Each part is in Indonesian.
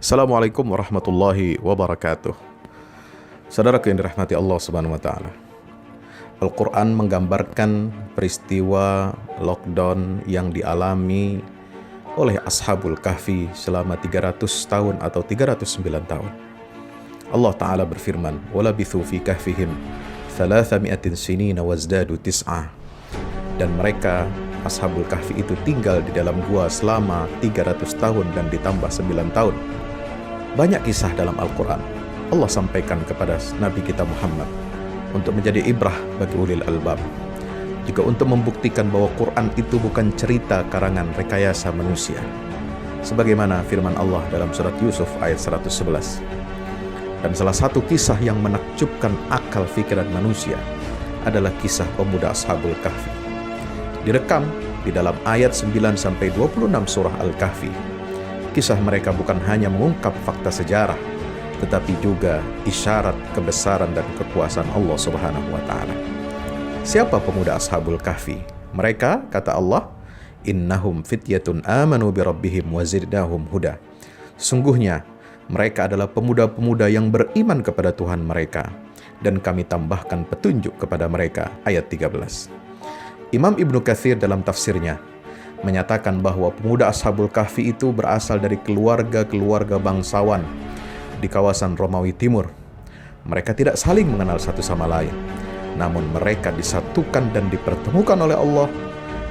Assalamualaikum warahmatullahi wabarakatuh. Saudaraku yang dirahmati Allah Subhanahu wa taala. Al-Qur'an menggambarkan peristiwa lockdown yang dialami oleh Ashabul Kahfi selama 300 tahun atau 309 tahun. Allah taala berfirman, "Walabithu fi kahfihim 300 sinina wazdadu tis'ah." Dan mereka Ashabul Kahfi itu tinggal di dalam gua selama 300 tahun dan ditambah 9 tahun. Banyak kisah dalam Al-Quran Allah sampaikan kepada Nabi kita Muhammad untuk menjadi ibrah bagi ulil albab, juga untuk membuktikan bahwa Quran itu bukan cerita karangan rekayasa manusia, sebagaimana firman Allah dalam surat Yusuf ayat 111. Dan salah satu kisah yang menakjubkan akal fikiran manusia adalah kisah pemuda Ashabul Kahfi, direkam di dalam ayat 9-26 surah Al-Kahfi. Kisah mereka bukan hanya mengungkap fakta sejarah, tetapi juga isyarat kebesaran dan kekuasaan Allah Subhanahu wa taala. Siapa pemuda Ashabul Kahfi? Mereka, kata Allah, innahum fityatun amanu bi rabbihim wa zidnahum huda. Sungguhnya mereka adalah pemuda-pemuda yang beriman kepada Tuhan mereka, dan kami tambahkan petunjuk kepada mereka. Ayat 13. Imam Ibnu Katsir dalam tafsirnya menyatakan bahwa pemuda Ashabul Kahfi itu berasal dari keluarga-keluarga bangsawan di kawasan Romawi Timur. Mereka tidak saling mengenal satu sama lain, namun mereka disatukan dan dipertemukan oleh Allah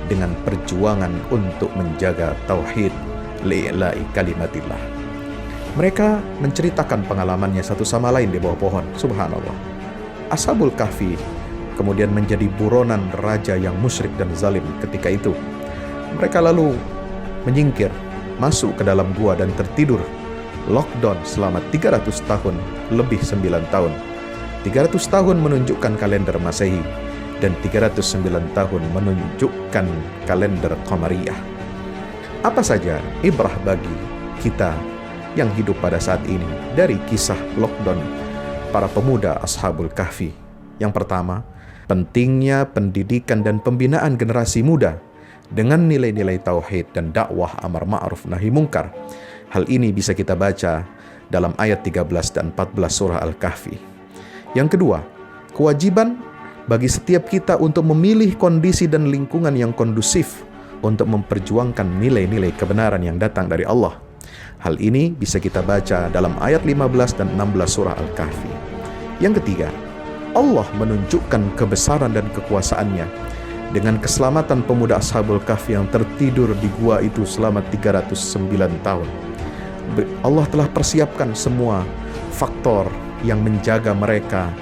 dengan perjuangan untuk menjaga tauhid, li'ila'i kalimatillah. Mereka menceritakan pengalamannya satu sama lain di bawah pohon. Subhanallah. Ashabul Kahfi kemudian menjadi buronan raja yang musyrik dan zalim ketika itu. Mereka lalu menyingkir, masuk ke dalam gua dan tertidur lockdown selama 300 tahun, lebih 9 tahun. 300 tahun menunjukkan kalender Masehi dan 309 tahun menunjukkan kalender Qamariyah. Apa saja ibrah bagi kita yang hidup pada saat ini dari kisah lockdown para pemuda Ashabul Kahfi? Yang pertama, pentingnya pendidikan dan pembinaan generasi muda dengan nilai-nilai tauhid dan dakwah amar ma'ruf nahi mungkar. Hal ini bisa kita baca dalam ayat 13 dan 14 surah Al-Kahfi. Yang kedua, kewajiban bagi setiap kita untuk memilih kondisi dan lingkungan yang kondusif untuk memperjuangkan nilai-nilai kebenaran yang datang dari Allah. Hal ini bisa kita baca dalam ayat 15 dan 16 surah Al-Kahfi. Yang ketiga, Allah menunjukkan kebesaran dan kekuasaannya dengan keselamatan pemuda Ashabul Kahfi yang tertidur di gua itu selama 309 tahun. Allah telah persiapkan semua faktor yang menjaga mereka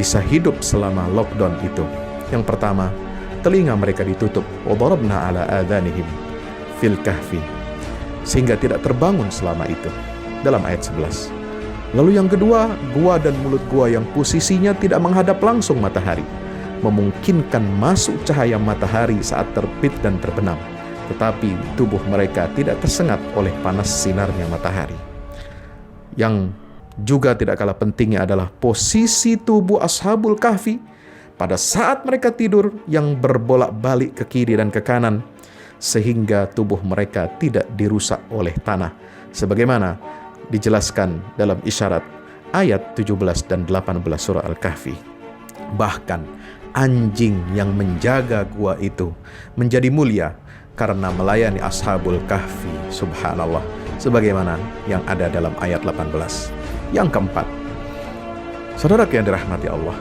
bisa hidup selama lockdown itu. Yang pertama, telinga mereka ditutup, wa darabna ala adhanihim fil kahfi, sehingga tidak terbangun selama itu, dalam ayat 11. Lalu yang kedua, gua dan mulut gua yang posisinya tidak menghadap langsung matahari, memungkinkan masuk cahaya matahari saat terbit dan terbenam, tetapi tubuh mereka tidak tersengat oleh panas sinarnya matahari. Yang juga tidak kalah pentingnya adalah posisi tubuh Ashabul Kahfi pada saat mereka tidur yang berbolak-balik ke kiri dan ke kanan, sehingga tubuh mereka tidak dirusak oleh tanah, sebagaimana dijelaskan dalam isyarat ayat 17 dan 18 surah Al-Kahfi. Bahkan anjing yang menjaga gua itu menjadi mulia karena melayani Ashabul Kahfi. Subhanallah, sebagaimana yang ada dalam ayat 18. Yang keempat, saudara yang dirahmati Allah,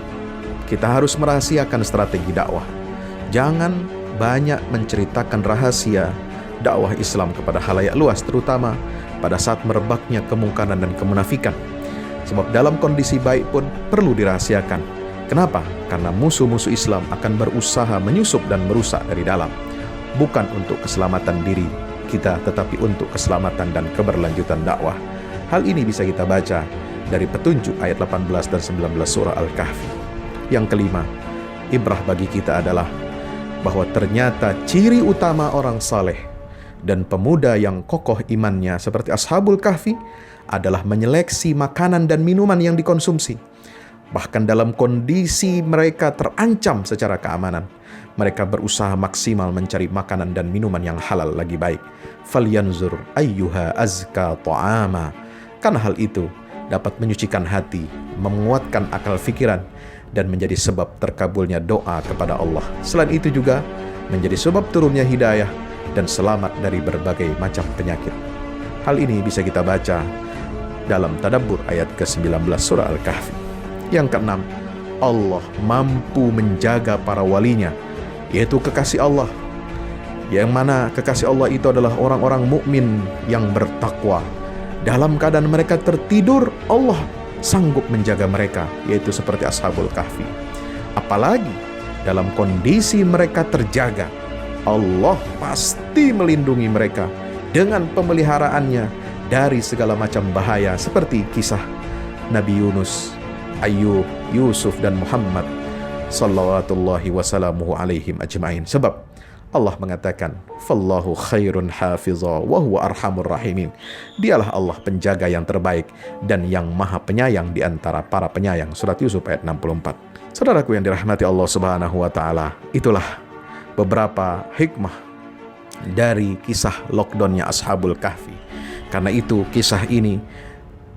kita harus merahasiakan strategi dakwah. Jangan banyak menceritakan rahasia dakwah Islam kepada khalayak luas, terutama pada saat merebaknya kemungkaran dan kemunafikan. Sebab dalam kondisi baik pun perlu dirahasiakan. Kenapa? Karena musuh-musuh Islam akan berusaha menyusup dan merusak dari dalam. Bukan untuk keselamatan diri kita, tetapi untuk keselamatan dan keberlanjutan dakwah. Hal ini bisa kita baca dari petunjuk ayat 18 dan 19 surah Al-Kahfi. Yang kelima, ibrah bagi kita adalah bahwa ternyata ciri utama orang saleh dan pemuda yang kokoh imannya seperti Ashabul Kahfi adalah menyeleksi makanan dan minuman yang dikonsumsi. Bahkan dalam kondisi mereka terancam secara keamanan, mereka berusaha maksimal mencari makanan dan minuman yang halal lagi baik. Falyanzur ayyuha azka ta'ama Karena hal itu dapat menyucikan hati, menguatkan akal fikiran, dan menjadi sebab terkabulnya doa kepada Allah. Selain itu juga menjadi sebab turunnya hidayah dan selamat dari berbagai macam penyakit. Hal ini bisa kita baca dalam tadabbur ayat ke-19 surah Al-Kahfi. Yang keenam, Allah mampu menjaga para walinya, yaitu kekasih Allah, yang mana kekasih Allah itu adalah orang-orang mukmin yang bertakwa. Dalam keadaan mereka tertidur, Allah sanggup menjaga mereka, yaitu seperti Ashabul Kahfi. Apalagi dalam kondisi mereka terjaga, Allah pasti melindungi mereka dengan pemeliharaannya dari segala macam bahaya, seperti kisah Nabi Yunus, Ayub, Yusuf, dan Muhammad salawatullahi wasalamuhu alaihim ajma'in. Sebab Allah mengatakan, "Fallahu khairun hafizah wa huwa arhamur rahimin." Dialah Allah penjaga yang terbaik dan yang maha penyayang di antara para penyayang. Surat Yusuf ayat 64. Saudaraku yang dirahmati Allah Subhanahu wa taala, itulah beberapa hikmah dari kisah lockdownnya Ashabul Kahfi. Karena itu kisah ini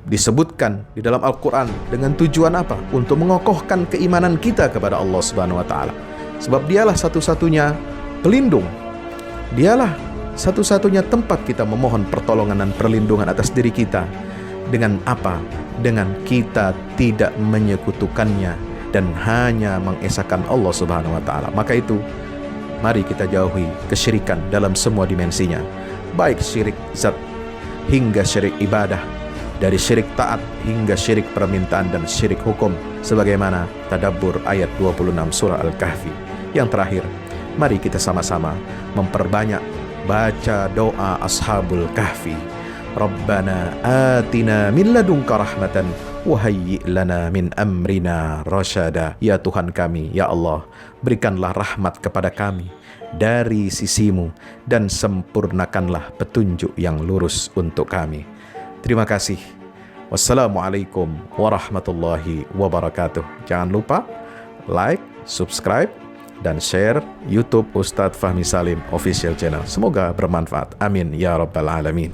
disebutkan di dalam Al-Quran dengan tujuan apa? Untuk mengokohkan keimanan kita kepada Allah Subhanahu wa taala. Sebab dialah satu-satunya pelindung. Dialah satu-satunya tempat kita memohon pertolongan dan perlindungan atas diri kita. Dengan apa? Dengan kita tidak menyekutukannya dan hanya mengesahkan Allah Subhanahu wa taala. Maka itu, mari kita jauhi kesyirikan dalam semua dimensinya, baik syirik zat hingga syirik ibadah, dari syirik taat hingga syirik permintaan dan syirik hukum, sebagaimana tadabbur ayat 26 surah Al-Kahfi. Yang terakhir, mari kita sama-sama memperbanyak baca doa Ashabul Kahfi. Rabbana atina min ladunka rahmatan wa hayyi' lana min amrina rasyada. Ya Tuhan kami, ya Allah, berikanlah rahmat kepada kami dari sisimu dan sempurnakanlah petunjuk yang lurus untuk kami. Terima kasih. Wassalamualaikum warahmatullahi wabarakatuh. Jangan lupa like, subscribe, dan share YouTube Ustadz Fahmi Salim Official Channel. Semoga bermanfaat. Amin ya rabbal alamin.